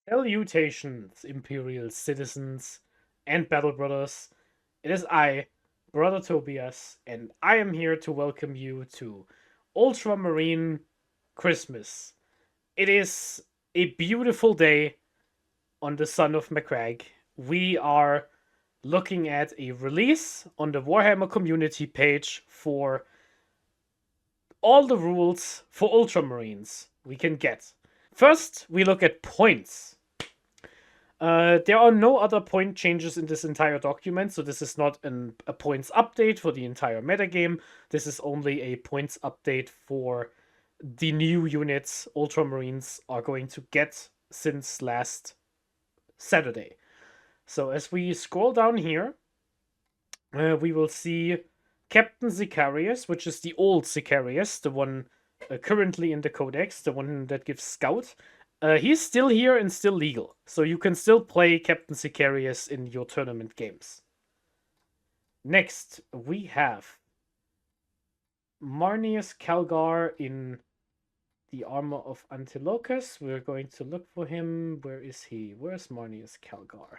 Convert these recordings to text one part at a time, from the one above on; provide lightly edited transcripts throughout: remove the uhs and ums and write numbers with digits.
Salutations, Imperial citizens and battle brothers. It is I, Brother Tobias, and I am here to welcome you to Ultramarine Christmas. It is a beautiful day on the Son of Macragge. We are looking at a release on the Warhammer community page for all the rules for Ultramarines we can get. First, we look at points. There are no other point changes in this entire document, so this is not a points update for the entire metagame. This is only a points update for the new units Ultramarines are going to get since last Saturday. So as we scroll down here, we will see Captain Sicarius, which is the old Sicarius, the one currently in the Codex, the one that gives Scout. He's still here and still legal, so you can still play Captain Sicarius in your tournament games. Next, we have Marneus Calgar in the armor of Antilochus. We're going to look for him. Where is he? Where's Marneus Calgar?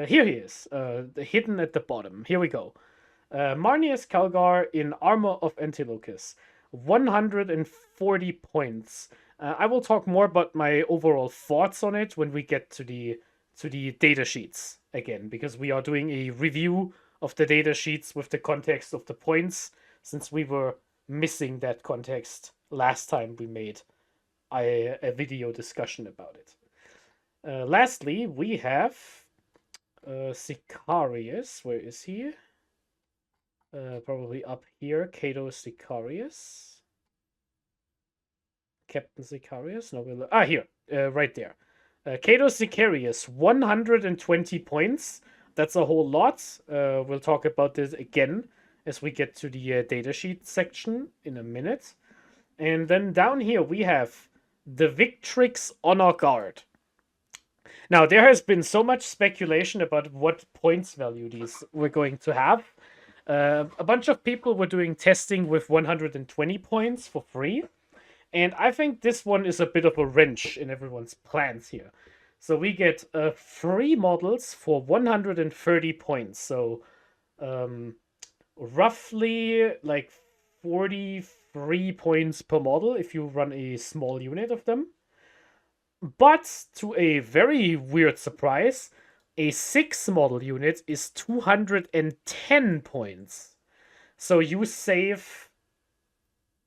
Here he is, hidden at the bottom. Here we go. Marneus Calgar in armor of Antilochus. 140 points. I will talk more about my overall thoughts on it when we get to the data sheets again, because we are doing a review of the data sheets with the context of the points, since we were missing that context last time we made a video discussion about it. Lastly, we have Sicarius. Where is he? Probably up here. Cato Sicarius. Captain Sicarius? No, we'll here. Right there. Cato Sicarius, 120 points. That's a whole lot. We'll talk about this again as we get to the datasheet section in a minute. And then down here we have the Victrix Guard. Now, there has been so much speculation about what points value these we're going to have. A bunch of people were doing testing with 120 points for free. And I think this one is a bit of a wrench in everyone's plans here. So we get 3 models for 130 points. So roughly like 43 points per model if you run a small unit of them. But to a very weird surprise, a 6 model unit is 210 points. So you save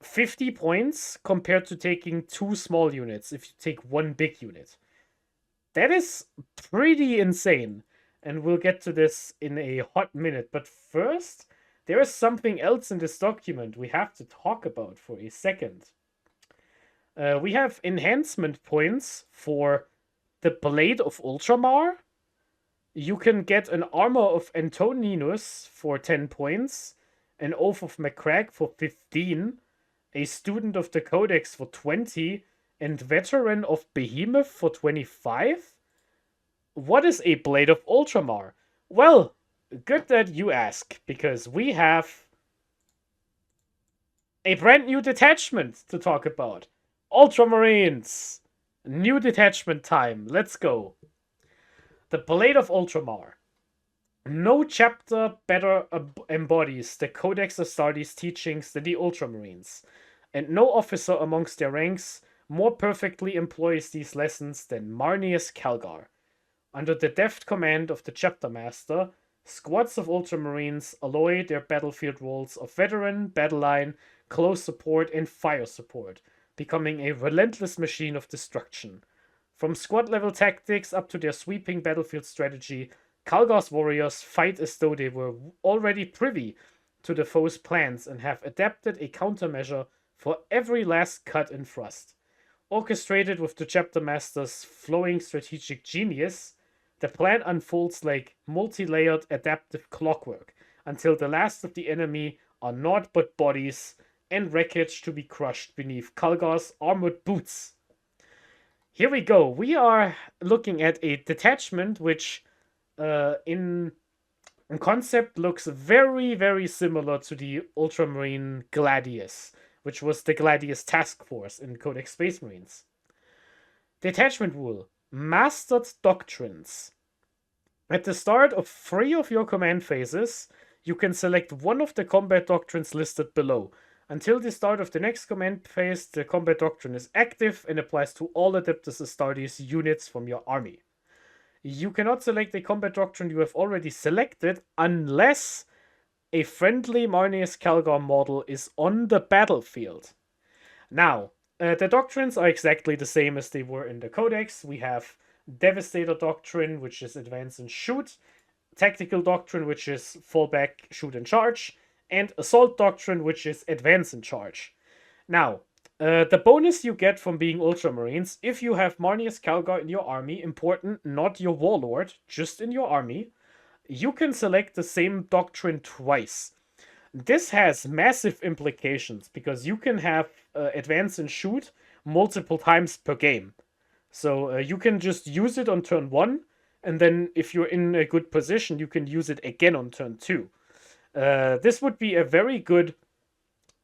50 points compared to taking 2 small units if you take 1 big unit. That is pretty insane. And we'll get to this in a hot minute. But first, there is something else in this document we have to talk about for a second. We have enhancement points for the Blade of Ultramar. You can get an Armor of Antoninus for 10 points, an Oath of Macragge for 15, a Student of the Codex for 20, and Veteran of Behemoth for 25? What is a Blade of Ultramar? Well, good that you ask, because we have a brand new detachment to talk about. Ultramarines! New detachment time. Let's go. The Blade of Ultramar. No chapter better embodies the Codex Astartes teachings than the Ultramarines, and no officer amongst their ranks more perfectly employs these lessons than Marneus Calgar. Under the deft command of the chapter master, squads of Ultramarines alloy their battlefield roles of veteran, battle line, close support, and fire support, becoming a relentless machine of destruction. From squad-level tactics up to their sweeping battlefield strategy, Calgar's warriors fight as though they were already privy to the foe's plans and have adapted a countermeasure for every last cut and thrust. Orchestrated with the chapter master's flowing strategic genius, the plan unfolds like multi-layered adaptive clockwork until the last of the enemy are naught but bodies and wreckage to be crushed beneath Calgar's armored boots. Here we go. We are looking at a detachment which in concept looks very, very similar to the Ultramarine Gladius, which was the Gladius Task Force in Codex Space Marines. Detachment rule. Mastered Doctrines. At the start of 3 of your command phases, you can select one of the combat doctrines listed below. Until the start of the next command phase, the combat doctrine is active and applies to all Adeptus Astartes units from your army. You cannot select a combat doctrine you have already selected unless a friendly Marneus Calgar model is on the battlefield. Now, the doctrines are exactly the same as they were in the Codex. We have Devastator Doctrine, which is advance and shoot, Tactical Doctrine, which is fall back, shoot and charge, and Assault Doctrine, which is advance and charge. Now, the bonus you get from being Ultramarines, if you have Marneus Calgar in your army, important, not your warlord, just in your army, you can select the same doctrine twice. This has massive implications because you can have advance and shoot multiple times per game. So you can just use it on turn 1, and then if you're in a good position, you can use it again on turn 2. This would be a very good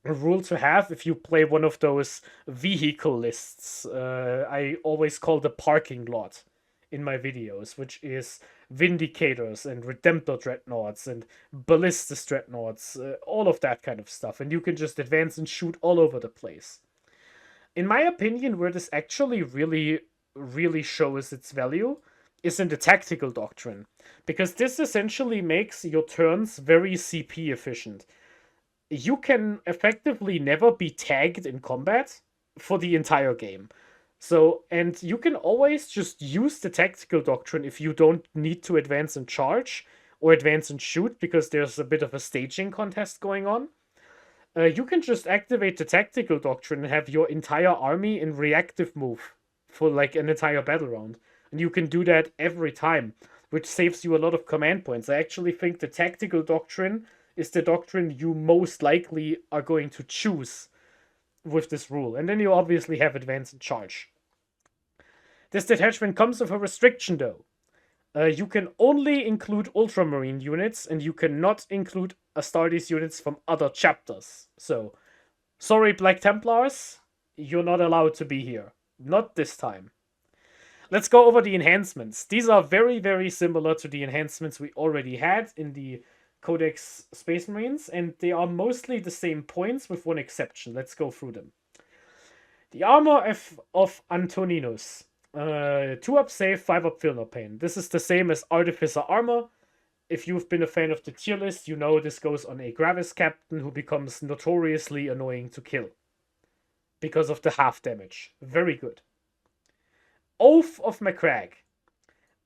rule to have if you play one of those vehicle lists. I always call the parking lot in my videos, which is Vindicators and Redemptor Dreadnoughts and Ballistus Dreadnoughts, all of that kind of stuff. And you can just advance and shoot all over the place. In my opinion, where this actually really shows its value is in the Tactical Doctrine, because this essentially makes your turns very CP efficient. You can effectively never be tagged in combat for the entire game. So, and you can always just use the Tactical Doctrine if you don't need to advance and charge or advance and shoot because there's a bit of a staging contest going on. You can just activate the Tactical Doctrine and have your entire army in reactive move for like an entire battle round. And you can do that every time, which saves you a lot of command points. I actually think the Tactical Doctrine is the doctrine you most likely are going to choose with this rule. And then you obviously have advance and charge. This detachment comes with a restriction though. You can only include Ultramarine units, and you cannot include Astartes units from other chapters. So, sorry Black Templars, you're not allowed to be here. Not this time. Let's go over the enhancements. These are very similar to the enhancements we already had in the Codex Space Marines, and they are mostly the same points with one exception. Let's go through them. The Armor of Antoninus. 2-up save, 5-up feel no pain. This is the same as Artificer Armor. If you've been a fan of the tier list, you know this goes on a Gravis captain who becomes notoriously annoying to kill because of the half damage. Very good. Oath of Macragge.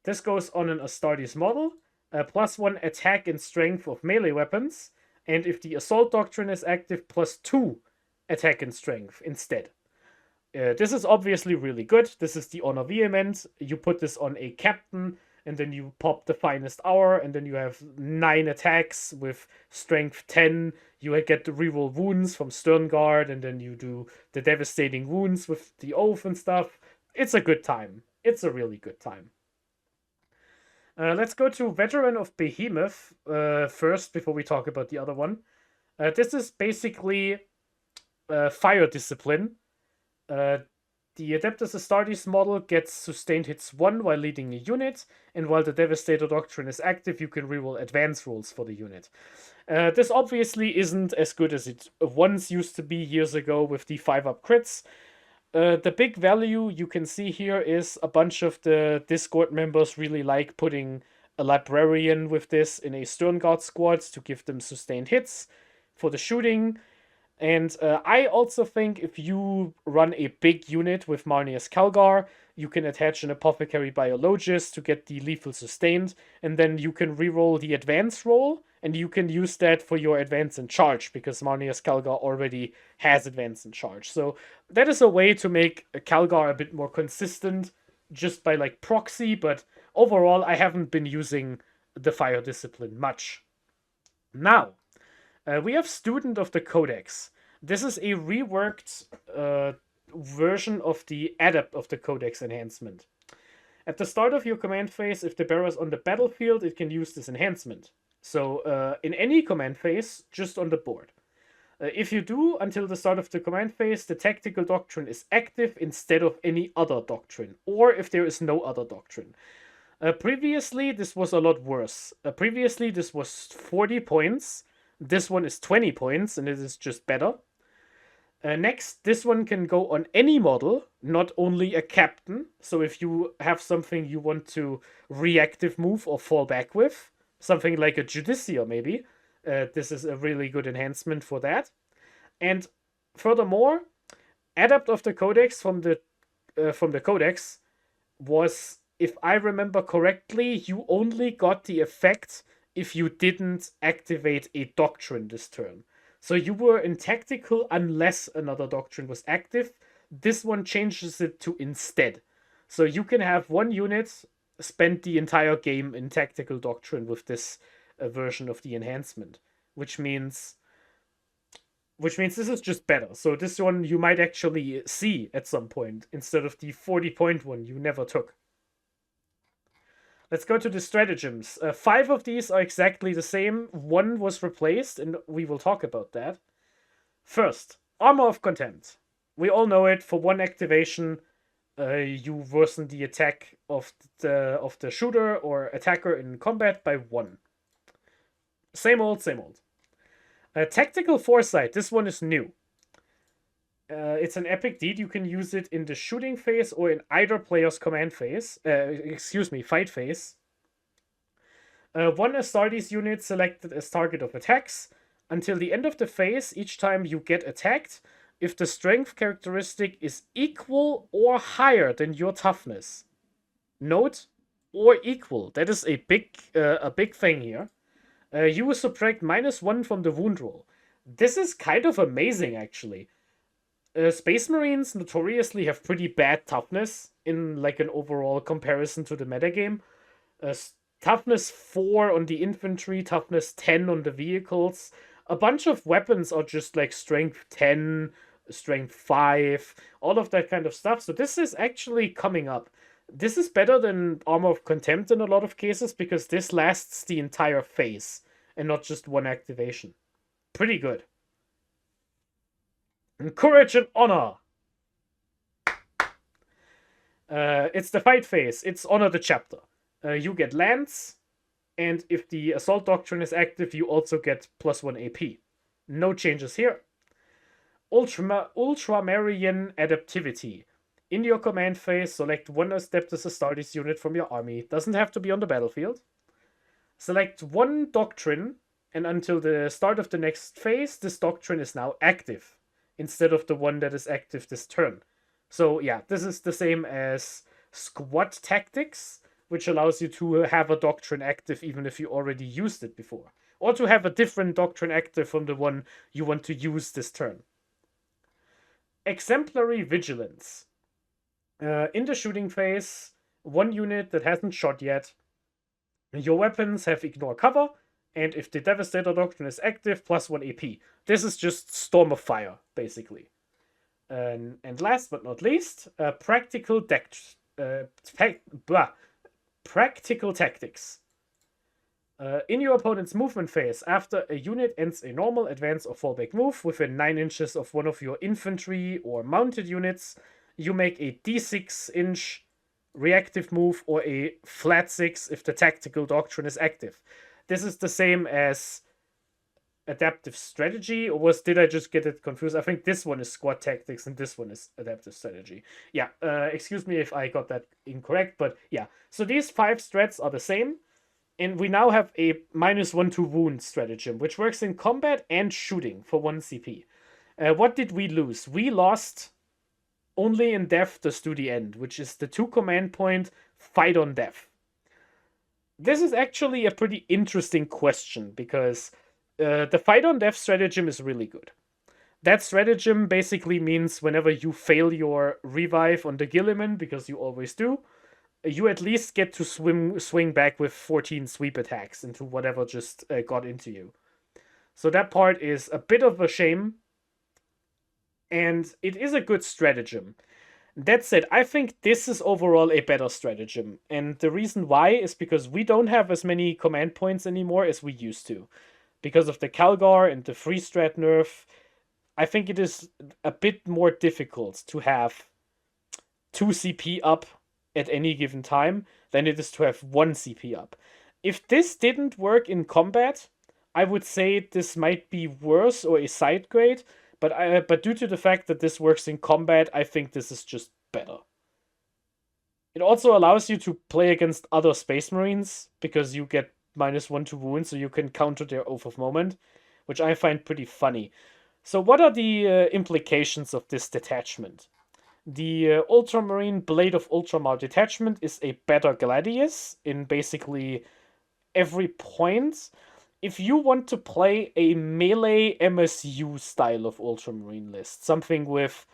This goes on an Astartes model. +1 attack and strength of melee weapons. And if the Assault Doctrine is active, +2 attack and strength instead. This is obviously really good. This is the Honor Vehement. You put this on a captain, and then you pop the Finest Hour, and then you have 9 attacks with strength 10. You get the reroll wounds from Stern Guard, and then you do the devastating wounds with the Oath and stuff. It's a good time. It's a really good time. Let's go to Veteran of Behemoth first before we talk about the other one. This is basically Fire Discipline. The Adeptus Astartes model gets sustained hits 1 while leading a unit, and while the Devastator Doctrine is active, you can reroll advance rolls for the unit. This obviously isn't as good as it once used to be years ago with the 5-up crits. The big value you can see here is a bunch of the Discord members really like putting a Librarian with this in a Stern Guard squad to give them sustained hits for the shooting. And I also think if you run a big unit with Marneus Calgar, you can attach an Apothecary Biologist to get the lethal sustained, and then you can reroll the advance roll, and you can use that for your advance and charge, because Marneus Calgar already has advance and charge. So that is a way to make Calgar a bit more consistent, just by like proxy, but overall I haven't been using the Fire Discipline much. Now, we have Student of the Codex. This is a reworked version of the Adept of the Codex enhancement. At the start of your command phase, if the bearer is on the battlefield, it can use this enhancement. So in any command phase, just on the board. If you do, until the start of the command phase, the tactical doctrine is active instead of any other doctrine, or if there is no other doctrine. Previously, this was a lot worse. Previously, this was 40 points. This one is 20 points, and it is just better. Next, this one can go on any model, not only a captain. So if you have something you want to reactive move or fall back with, something like a Judiciar maybe, this is a really good enhancement for that. And furthermore, Adapt of the Codex from the Codex was, if I remember correctly, you only got the effect if you didn't activate a doctrine this turn. So you were in tactical unless another doctrine was active. This one changes it to instead. So you can have one unit spend the entire game in tactical doctrine with this version of the enhancement, which means this is just better. So this one you might actually see at some point instead of the 40-point one you never took. Let's go to the stratagems. 5 of these are exactly the same. 1 was replaced, and we will talk about that. First, Armor of Contempt. We all know it. For 1 activation, you worsen the attack of the shooter or attacker in combat by 1. Same old, same old. Tactical Foresight. This one is new. It's an epic deed. You can use it in the shooting phase or in either player's command phase. Fight phase. 1 Astartes unit selected as target of attacks. Until the end of the phase, each time you get attacked, if the strength characteristic is equal or higher than your toughness. Note, or equal. That is a big thing here. You will subtract -1 from the wound roll. This is kind of amazing, actually. Space Marines notoriously have pretty bad toughness in like an overall comparison to the metagame. Toughness 4 on the infantry, toughness 10 on the vehicles. A bunch of weapons are just like strength 10, strength 5, all of that kind of stuff. So this is actually coming up. This is better than Armor of Contempt in a lot of cases because this lasts the entire phase and not just 1 activation. Pretty good. Courage and Honor. It's the fight phase. It's Honor the Chapter. You get Lance, and if the Assault Doctrine is active, you also get +1 AP. No changes here. Ultramarine Adaptivity. In your command phase, select 1 Adeptus Astartes unit from your army. Doesn't have to be on the battlefield. Select 1 Doctrine, and until the start of the next phase, this Doctrine is now active, instead of the one that is active this turn. So yeah, this is the same as Squad Tactics, which allows you to have a doctrine active even if you already used it before. Or to have a different doctrine active from the one you want to use this turn. Exemplary Vigilance. In the shooting phase, 1 unit that hasn't shot yet. Your weapons have Ignore Cover, and if the Devastator Doctrine is active, +1 AP. This is just Storm of Fire, basically. And last but not least, Practical Tactics. In your opponent's movement phase, after a unit ends a normal, advance, or fallback move within 9 inches of one of your infantry or mounted units, you make a D6-inch reactive move or a flat 6 if the Tactical Doctrine is active. This is the same as Adaptive Strategy, or did I just get it confused? I think this one is Squad Tactics and this one is Adaptive Strategy. Yeah, excuse me if I got that incorrect, but yeah. So these 5 strats are the same, and we now have a -1 to wound stratagem, which works in combat and shooting for 1 CP. What did we lose? We lost only in Death Does Do the End, which is the 2 command point Fight on Death. This is actually a pretty interesting question, because the Fight on Death stratagem is really good. That stratagem basically means whenever you fail your revive on the Gilliman, because you always do, you at least get to swing back with 14 sweep attacks into whatever just got into you. So that part is a bit of a shame, and it is a good stratagem. That said, I think this is overall a better stratagem, and the reason why is because we don't have as many command points anymore as we used to. Because of the Calgar and the free strat nerf, I think it is a bit more difficult to have 2 CP up at any given time than it is to have 1 CP up. If this didn't work in combat, I would say this might be worse or a side grade, but due to the fact that this works in combat, I think this is just better. It also allows you to play against other Space Marines because you get -1 to wound, so you can counter their Oath of Moment, which I find pretty funny. So, what are the implications of this detachment? The Ultramarine Blade of Ultramar detachment is a better Gladius in basically every point. If you want to play a melee MSU style of Ultramarine list, something with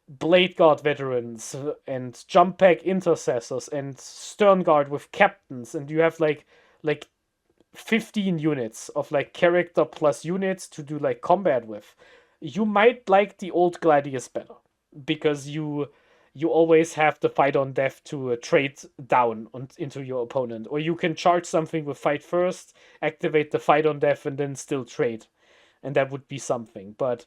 Blade Guard veterans and jump pack intercessors and Stern Guard with captains, and you have like 15 units of like character plus units to do like combat with, you might like the old Gladius better because you always have the fight on death to trade down into your opponent, or you can charge something with fight first, activate the fight on death, and then still trade, and that would be something. But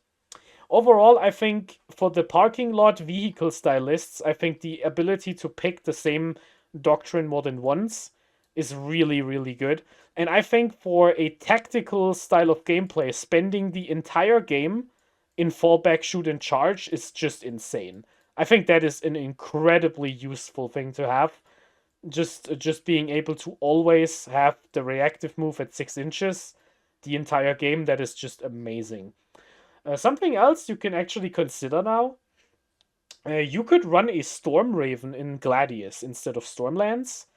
overall, I think for the parking lot vehicle stylists, I think the ability to pick the same doctrine more than once is really, really good. And I think for a tactical style of gameplay, spending the entire game in fallback, shoot, and charge is just insane. I think that is an incredibly useful thing to have. Just being able to always have the reactive move at 6 inches the entire game, that is just amazing. Something else you can actually consider now. You could run a Storm Raven in Gladius instead of Stormlands,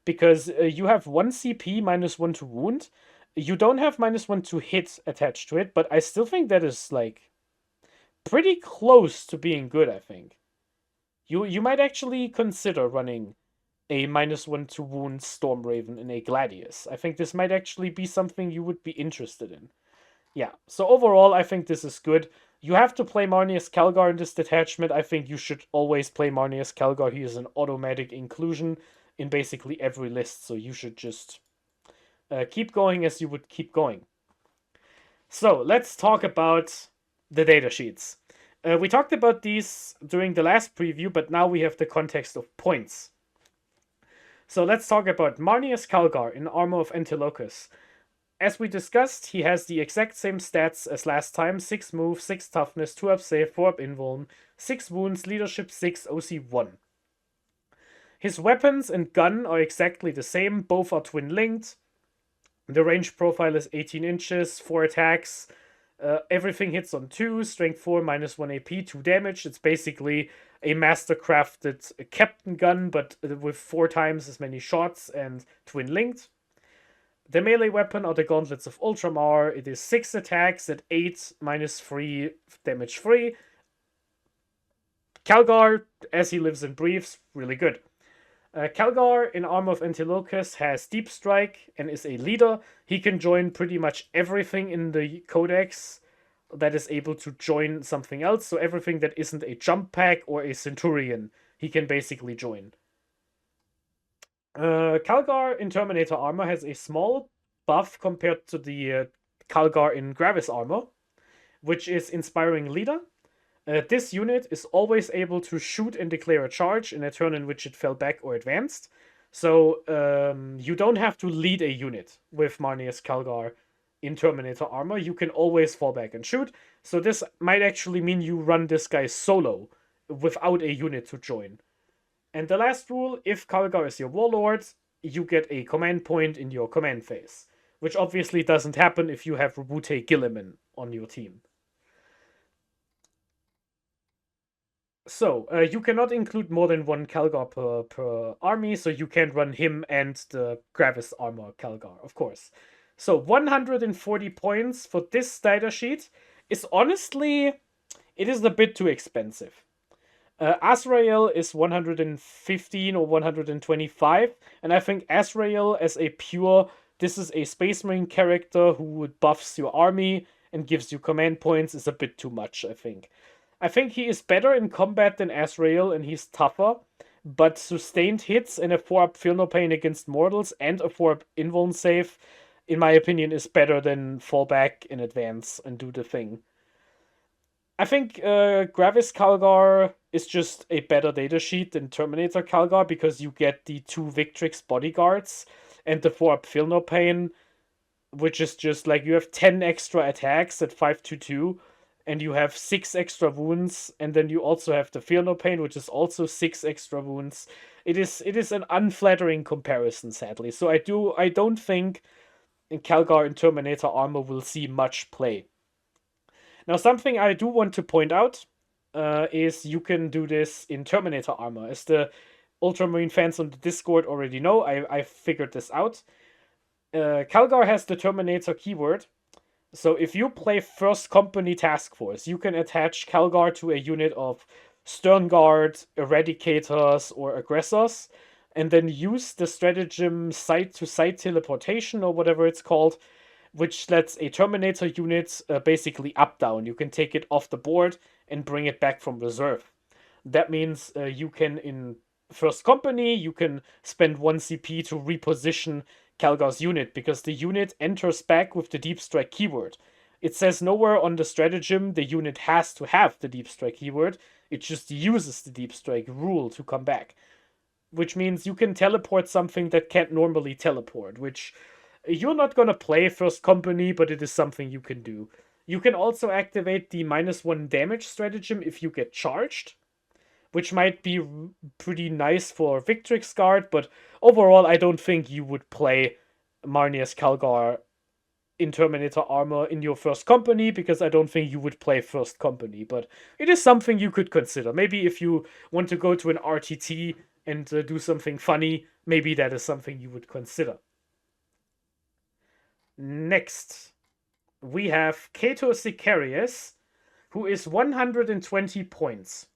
because you have 1 CP, -1 to wound. You don't have -1 to hit attached to it, but I still think that is like pretty close to being good, I think. You might actually consider running a -1 to wound Storm Raven in a Gladius. I think this might actually be something you would be interested in. Yeah, so overall, I think this is good. You have to play Marneus Calgar in this detachment. I think you should always play Marneus Calgar. He is an automatic inclusion in basically every list, so you should just keep going as you would keep going. So, let's talk about the datasheets. We talked about these during the last preview, but now we have the context of points. So let's talk about Marneus Calgar in Armor of Antilochus. As we discussed, he has the exact same stats as last time: 6 move, 6 toughness, 2 up save, 4 up invuln, 6 wounds, leadership 6, OC 1. His weapons and gun are exactly the same, both are twin linked. The range profile is 18 inches, 4 attacks. Everything hits on 2, strength 4, -1 AP, 2 damage. It's basically a master-crafted captain gun, but with 4 times as many shots and twin-linked. The melee weapon are the Gauntlets of Ultramar. It is 6 attacks at 8, -3, damage free. Calgar, as he lives and breathes, really good. Calgar in Armor of Antilochus has Deep Strike and is a leader. He can join pretty much everything in the codex that is able to join something else. So everything that isn't a jump pack or a centurion, he can basically join. Calgar in Terminator Armor has a small buff compared to the Calgar in Gravis Armor, which is Inspiring Leader. This unit is always able to shoot and declare a charge in a turn in which it fell back or advanced. So you don't have to lead a unit with Marneus Calgar in Terminator Armor. You can always fall back and shoot. So this might actually mean you run this guy solo without a unit to join. And the last rule, if Calgar is your warlord, you get a command point in your command phase, which obviously doesn't happen if you have Wute Gilliman on your team. So, you cannot include more than 1 Calgar per army, so you can't run him and the Gravis Armor Calgar, of course. So, 140 points for this data sheet is honestly, it is a bit too expensive. Azrael is 115 or 125, and I think Azrael as a pure, this is a Space Marine character who buffs your army and gives you command points, is a bit too much, I think. I think he is better in combat than Azrael, and he's tougher, but sustained hits and a 4-up Feel No Pain against mortals and a 4-up invuln save, in my opinion, is better than fall back in advance and do the thing. I think Gravis Calgar is just a better datasheet than Terminator Calgar because you get the 2 Victrix bodyguards and the 4-up Feel No Pain, which is just like you have 10 extra attacks at 522 and you have 6 extra wounds, and then you also have the Feel No Pain, which is also 6 extra wounds. It is an unflattering comparison, sadly. So I don't think in Calgar and Terminator armor will see much play. Now, something I do want to point out is you can do this in Terminator armor. As the Ultramarine fans on the Discord already know, I figured this out. Calgar has the Terminator keyword. So if you play First Company Task Force, you can attach Calgar to a unit of Stern Guard, Eradicators, or Aggressors, and then use the stratagem site-to-site teleportation, or whatever it's called, which lets a Terminator unit basically up-down. You can take it off the board and bring it back from reserve. That means you can, in First Company, you can spend 1 CP to reposition Calgar's unit, because the unit enters back with the Deep Strike keyword. It says nowhere on the stratagem the unit has to have the Deep Strike keyword, it just uses the Deep Strike rule to come back. Which means you can teleport something that can't normally teleport, which you're not gonna play First Company, but it is something you can do. You can also activate the -1 damage stratagem if you get charged, which might be pretty nice for Victrix Guard, but overall, I don't think you would play Marnius Calgar in Terminator armor in your First Company, because I don't think you would play First Company, but it is something you could consider. Maybe if you want to go to an RTT and do something funny, maybe that is something you would consider. Next, we have Cato Sicarius, who is 120 points.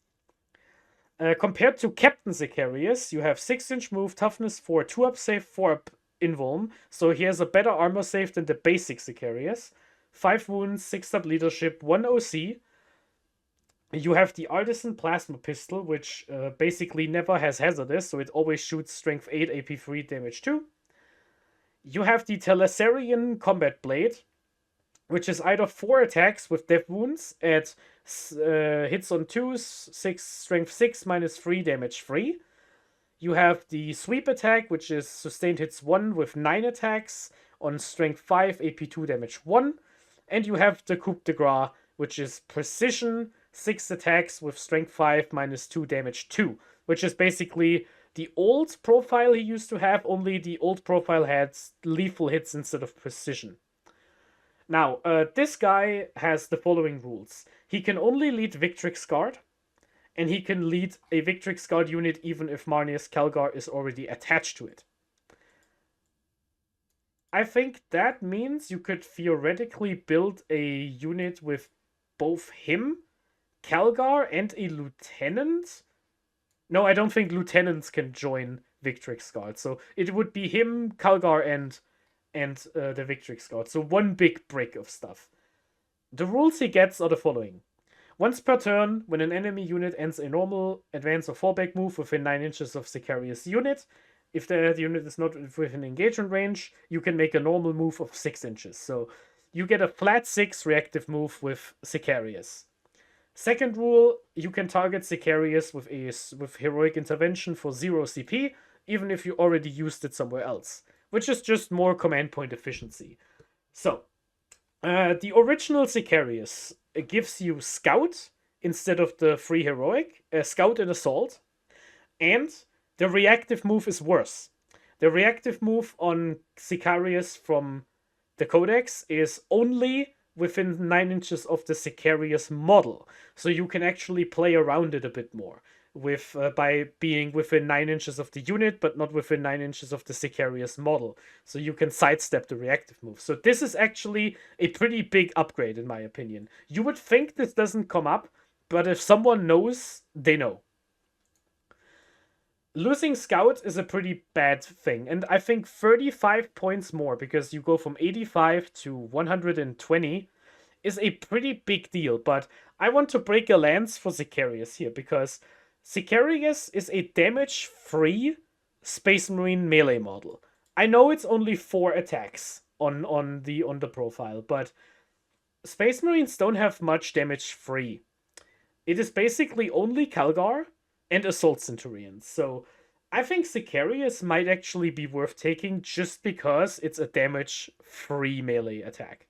Compared to Captain Sicarius, you have 6-inch move, toughness 4, 2-up save, 4-up invuln, so he has a better armor save than the basic Sicarius. 5 wounds, 6-up leadership, 1 OC. You have the Artisan Plasma Pistol, which basically never has hazardous, so it always shoots strength 8, AP 3, damage 2. You have the Telesarian Combat Blade, which is either 4 attacks with death wounds at hits on 2s, 6, strength 6, -3, damage 3. You have the Sweep Attack, which is sustained hits 1 with 9 attacks on strength 5, AP 2, damage 1. And you have the Coup de Grace, which is Precision, 6 attacks with strength 5, -2, damage 2. Which is basically the old profile he used to have, only the old profile had lethal hits instead of precision. Now, this guy has the following rules. He can only lead Victrix Guard, and he can lead a Victrix Guard unit even if Marnius Calgar is already attached to it. I think that means you could theoretically build a unit with both him, Calgar, and a lieutenant. No, I don't think lieutenants can join Victrix Guard, so it would be him, Calgar, and the Victrix Guard. So 1 big brick of stuff. The rules he gets are the following. Once per turn, when an enemy unit ends a normal advance or fallback move within 9 inches of Sicarius' unit, if the unit is not within engagement range, you can make a normal move of 6 inches. So you get a flat 6 reactive move with Sicarius. Second rule, you can target Sicarius with Heroic Intervention for 0 CP, even if you already used it somewhere else, which is just more command point efficiency. So, the original Sicarius gives you Scout instead of the free Heroic, Scout and Assault, and the reactive move is worse. The reactive move on Sicarius from the Codex is only within 9 inches of the Sicarius model, so you can actually play around it a bit more with by being within 9 inches of the unit, but not within 9 inches of the Sicarius model. So you can sidestep the reactive move. So this is actually a pretty big upgrade, in my opinion. You would think this doesn't come up, but if someone knows, they know. Losing Scout is a pretty bad thing, and I think 35 points more, because you go from 85 to 120, is a pretty big deal. But I want to break a lance for Sicarius here, because Sicarius is a damage-free Space Marine melee model. I know it's only 4 attacks on the profile, but Space Marines don't have much damage-free it is basically only Calgar and Assault Centurions. So I think Sicarius might actually be worth taking just because it's a damage-free melee attack.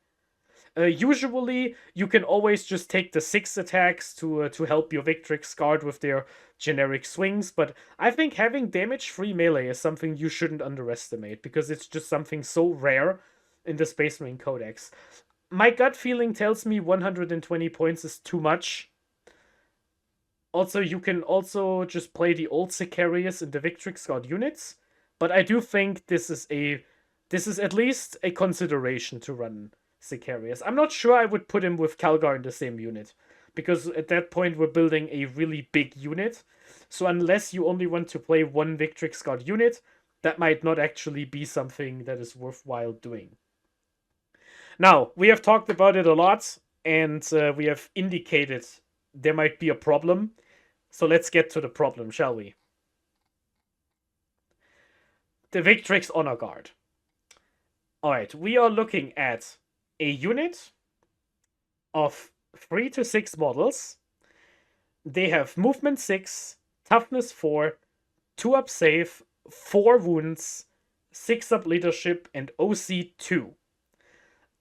Usually, you can always just take the 6 attacks to help your Victrix Guard with their generic swings, but I think having damage-free melee is something you shouldn't underestimate, because it's just something so rare in the Space Marine Codex. My gut feeling tells me 120 points is too much. Also, you can also just play the old Sicarius in the Victrix Guard units, but I do think this is at least a consideration to run Sicarius. I'm not sure I would put him with Calgar in the same unit, because at that point we're building a really big unit. So unless you only want to play one Victrix Guard unit, that might not actually be something that is worthwhile doing. Now, we have talked about it a lot, and we have indicated there might be a problem. So let's get to the problem, shall we? The Victrix Honor Guard. Alright, we are looking at a unit of 3 to 6 models. They have movement 6, toughness 4, 2 up save, 4 wounds, 6 up leadership, and OC 2.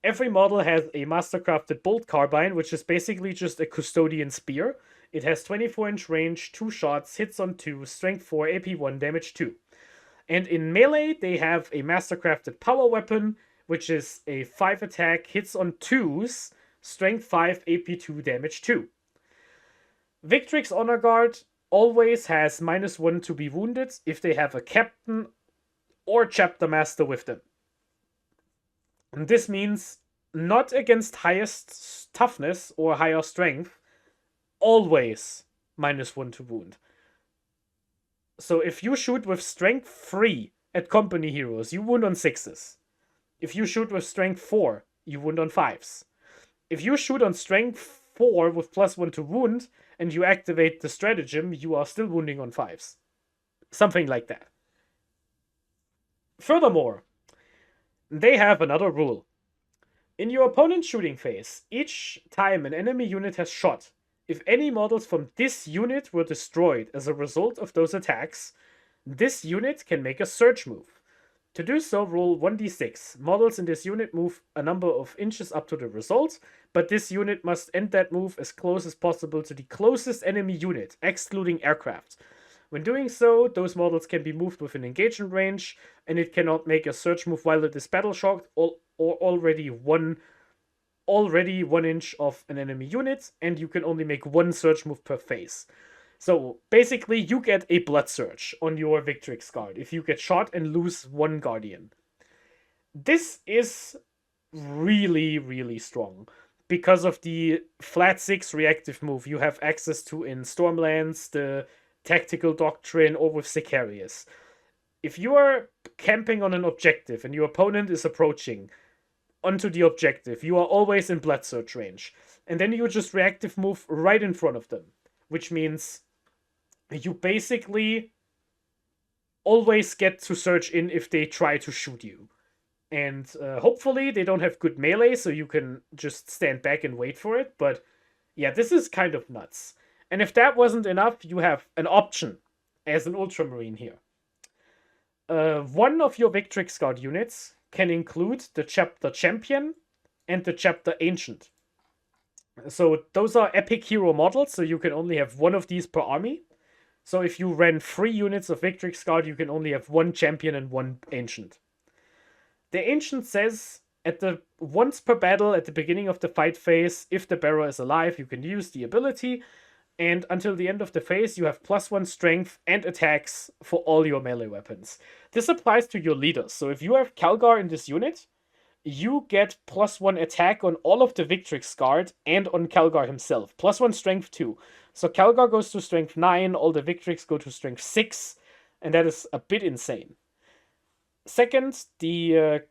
Every model has a mastercrafted bolt carbine, which is basically just a custodian spear. It has 24-inch range, 2 shots, hits on 2, strength 4, AP 1, damage 2. And in melee, they have a mastercrafted power weapon, which is a 5 attack, hits on 2s, strength 5, AP 2, damage 2. Victrix Honor Guard always has -1 to be wounded if they have a captain or chapter master with them. And this means not against highest toughness or higher strength, always -1 to wound. So if you shoot with strength 3 at company heroes, you wound on 6s. If you shoot with strength 4, you wound on 5s. If you shoot on strength 4 with +1 to wound, and you activate the stratagem, you are still wounding on 5s. Something like that. Furthermore, they have another rule. In your opponent's shooting phase, each time an enemy unit has shot, if any models from this unit were destroyed as a result of those attacks, this unit can make a surge move. To do so, roll 1d6. Models in this unit move a number of inches up to the result, but this unit must end that move as close as possible to the closest enemy unit, excluding aircraft. When doing so, those models can be moved within engagement range, and it cannot make a surge move while it is battle shocked or already one inch of an enemy unit, and you can only make one surge move per phase. So basically, you get a blood surge on your Victrix Guard if you get shot and lose one Guardian. This is really, really strong because of the flat 6 reactive move you have access to in Stormlands, the Tactical Doctrine, or with Sicarius. If you are camping on an objective and your opponent is approaching onto the objective, you are always in blood surge range. And then you just reactive move right in front of them, which means you basically always get to surge in if they try to shoot you. And hopefully they don't have good melee, so you can just stand back and wait for it. But yeah, this is kind of nuts. And if that wasn't enough, you have an option as an Ultramarine here. One of your Victrix Guard units can include the Chapter Champion and the Chapter Ancient. So those are epic hero models, so you can only have one of these per army. So if you ran 3 units of Victrix Guard, you can only have 1 Champion and 1 Ancient. The Ancient says once per battle at the beginning of the fight phase, if the bearer is alive, you can use the ability. And until the end of the phase, you have +1 strength and attacks for all your melee weapons. This applies to your leaders. So if you have Calgar in this unit, you get +1 attack on all of the Victrix Guard and on Calgar himself. +1 strength too. So Calgar goes to strength 9, all the Victrix go to strength 6, and that is a bit insane. Second, the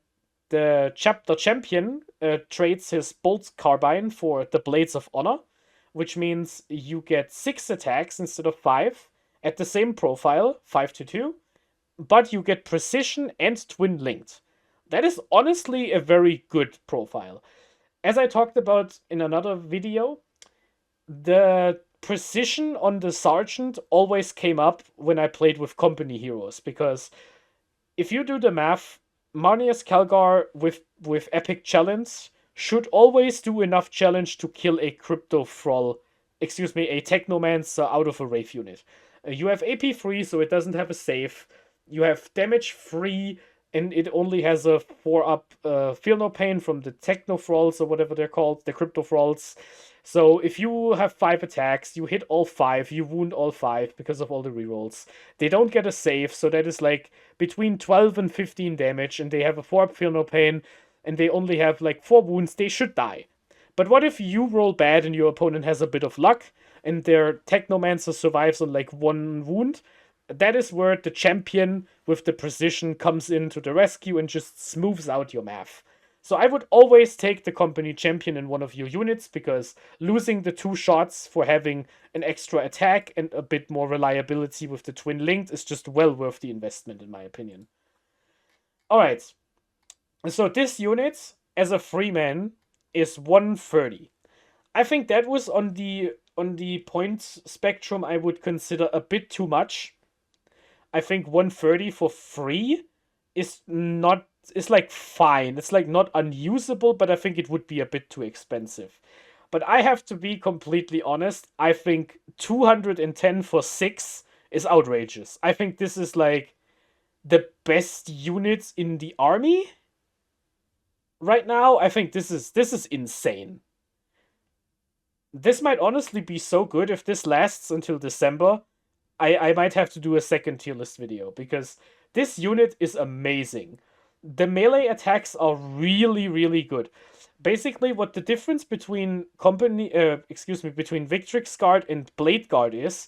Chapter Champion trades his Bolt Carbine for the Blades of Honor, which means you get 6 attacks instead of 5 at the same profile, 5 to 2, but you get precision and twin linked. That is honestly a very good profile. As I talked about in another video, the precision on the sergeant always came up when I played with company heroes, because if you do the math, Marnius Calgar with epic challenge should always do enough challenge to kill a crypto thrall, excuse me, a technomancer out of a wraith unit. You have AP 3, so it doesn't have a save. You have damage 3, and it only has a 4-up feel no pain from the techno thralls or whatever they're called, the crypto thralls. So if you have 5 attacks, you hit all 5, you wound all 5 because of all the rerolls. They don't get a save, so that is like between 12 and 15 damage, and they have a 4-up feel no pain, and they only have like 4 wounds. They should die. But what if you roll bad and your opponent has a bit of luck, and their Technomancer survives on like 1 wound? That is where the champion with the precision comes into the rescue and just smooths out your math. So I would always take the company champion in one of your units, because losing the 2 shots for having an extra attack and a bit more reliability with the twin linked is just well worth the investment, in my opinion. Alright, so this unit as a free man is 130. I think that was on the point spectrum I would consider a bit too much. I think 130 for free is like fine. It's like not unusable, but I think it would be a bit too expensive. But I have to be completely honest. I think 210 for 6 is outrageous. I think this is like the best unit in the army right now. I think this is insane. This might honestly be so good if this lasts until December. I might have to do a second tier list video, because this unit is amazing. The melee attacks are really, really good. Basically, what the difference between between Victrix Guard and Blade Guard is,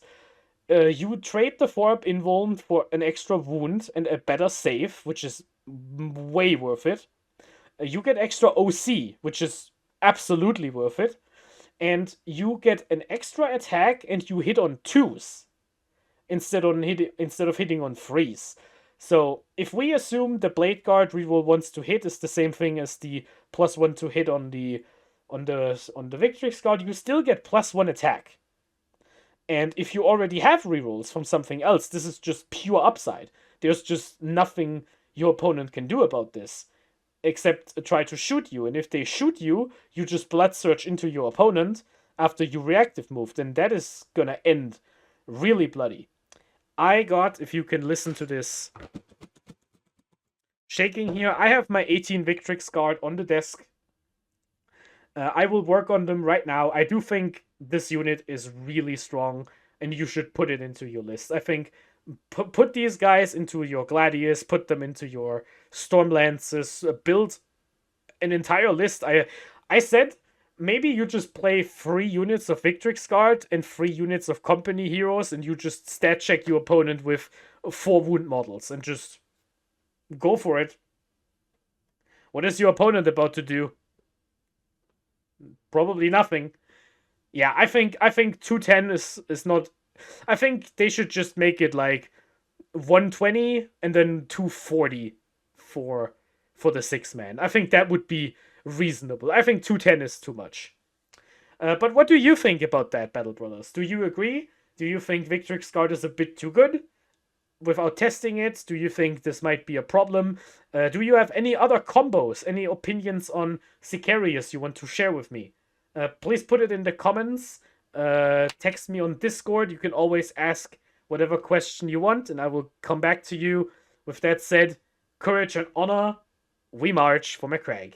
you trade the 4-up invuln for an extra wound and a better save, which is way worth it. You get extra OC, which is absolutely worth it. And you get an extra attack and you hit on 2s. Instead of hitting on 3s. So if we assume the Blade Guard reroll once to hit is the same thing as the +1 to hit on the Victrix Guard, you still get +1 attack. And if you already have rerolls from something else, this is just pure upside. There's just nothing your opponent can do about this, except try to shoot you. And if they shoot you, you just blood surge into your opponent after you reactive moved, and that is gonna end really bloody. I got, if you can listen to this shaking here, I have my 18 Victrix Guard on the desk. I will work on them right now. I do think this unit is really strong, and you should put it into your list. I think put these guys into your Gladius, put them into your Stormlances, build an entire list. I said maybe you just play 3 units of Victrix Guard and 3 units of company heroes, and you just stat check your opponent with 4 wound models and just go for it. What is your opponent about to do? Probably nothing. Yeah, I think 210 is not. I think they should just make it like 120 and then 240 for the 6-man. I think that would be reasonable. I think 210 is too much. But what do you think about that, Battle Brothers? Do you agree? Do you think Victrix Guard is a bit too good? Without testing it, do you think this might be a problem? Do you have any other combos, any opinions on Sicarius you want to share with me? Please put it in the comments. Text me on Discord. You can always ask whatever question you want, and I will come back to you. With that said, courage and honor, we march for Macragge.